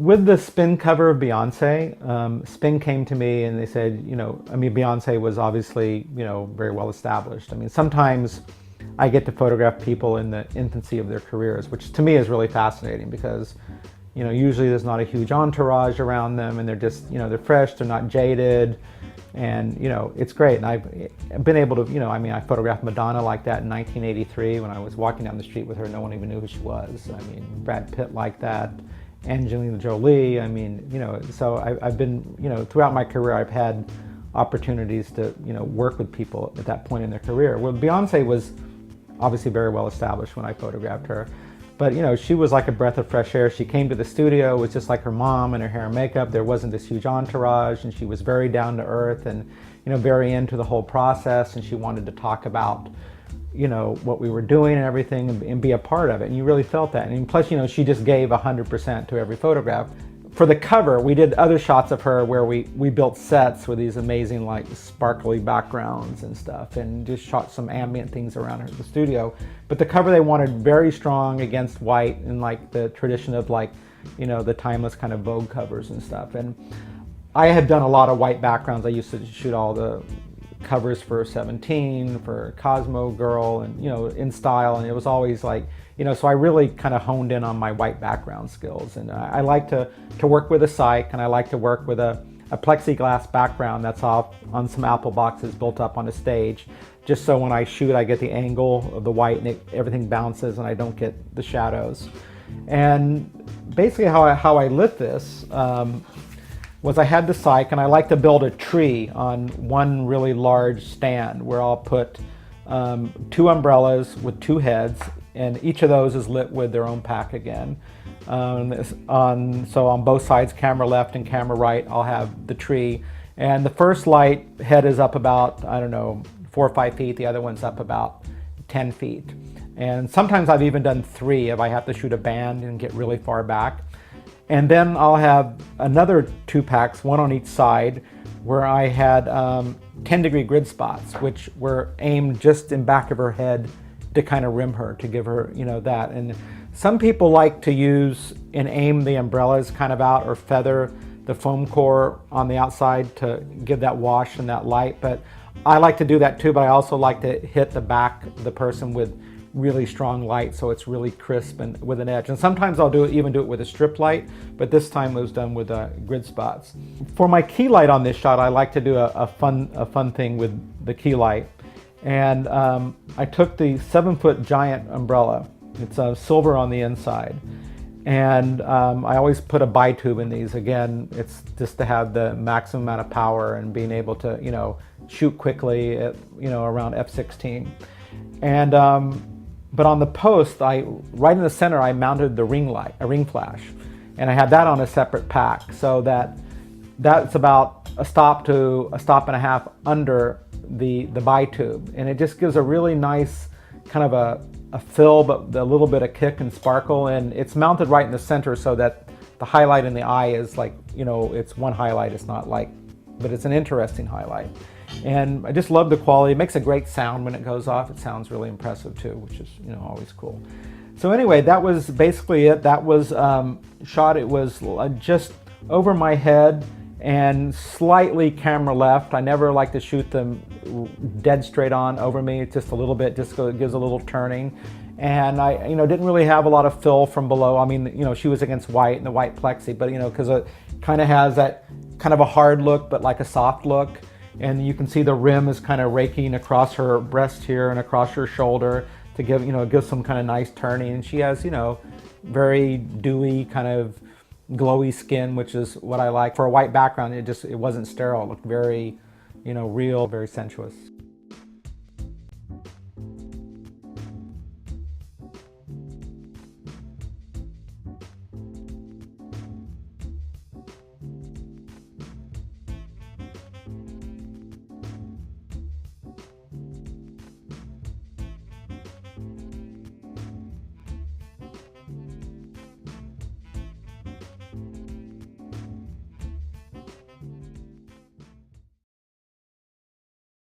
with the Spin cover of Beyonce, Spin came to me and they said, Beyonce was obviously, very well established. I mean, sometimes I get to photograph people in the infancy of their careers, which to me is really fascinating because, usually there's not a huge entourage around them and they're just, they're fresh, they're not jaded. And, it's great. And I've been able to, I photographed Madonna like that in 1983 when I was walking down the street with her. No one even knew who she was. I mean, Brad Pitt like that, Angelina Jolie. So I've been, throughout my career, I've had opportunities to, work with people at that point in their career. Well, Beyonce was obviously very well established when I photographed her. But, she was like a breath of fresh air. She came to the studio, it was just like her mom and her hair and makeup. There wasn't this huge entourage, and she was very down to earth and, very into the whole process. And she wanted to talk about, what we were doing and everything and be a part of it. And you really felt that. And plus, she just gave 100% to every photograph. For the cover, we did other shots of her where we built sets with these amazing like sparkly backgrounds and stuff, and just shot some ambient things around her at the studio. But the cover they wanted very strong against white and like the tradition of like, the timeless kind of Vogue covers and stuff. And I had done a lot of white backgrounds. I used to shoot all the covers for 17, for Cosmo Girl, and in style, and it was always like, so I really kind of honed in on my white background skills. And I like to work with a cyc, and I like to work with a plexiglass background that's off on some Apple boxes built up on a stage, just so when I shoot I get the angle of the white and everything bounces and I don't get the shadows. And basically how I lit this was I had the cyc, and I like to build a tree on one really large stand where I'll put 2 umbrellas with 2 heads, and each of those is lit with their own pack again. So on both sides, camera left and camera right, I'll have the tree. And the first light head is up about, 4 or 5 feet. The other one's up about 10 feet. And sometimes I've even done 3 if I have to shoot a band and get really far back. And then I'll have another 2 packs, one on each side, where I had 10-degree grid spots, which were aimed just in back of her head to kind of rim her, to give her, that. And some people like to use and aim the umbrellas kind of out or feather the foam core on the outside to give that wash and that light. But I like to do that too, but I also like to hit the back of the person with really strong light so it's really crisp and with an edge. And sometimes I'll even do it with a strip light, but this time it was done with grid spots. For my key light on this shot, I like to do a fun thing with the key light. And I took the 7-foot giant umbrella. It's silver on the inside. And I always put a bi-tube in these. Again, it's just to have the maximum amount of power and being able to, shoot quickly at, around f/16. And but on the post, right in the center, I mounted the ring light, a ring flash, and I had that on a separate pack, so that's about a stop to a stop and a half under the bi-tube, and it just gives a really nice kind of a fill, but a little bit of kick and sparkle. And it's mounted right in the center so that the highlight in the eye is like, it's one highlight. It's not like, but it's an interesting highlight. And I just love the quality. It makes a great sound when it goes off. It sounds really impressive too, which is, always cool. So anyway, that was basically it. That was shot. It was just over my head and slightly camera left. I never like to shoot them dead straight on over me. It's just a little bit, just so it gives a little turning. And I, didn't really have a lot of fill from below. I mean, she was against white and the white plexi, but because it kind of has that kind of a hard look, but like a soft look. And you can see the rim is kind of raking across her breast here and across her shoulder to give, give some kind of nice turning. And she has, very dewy kind of glowy skin, which is what I like. For a white background, it wasn't sterile. It looked very, real, very sensuous.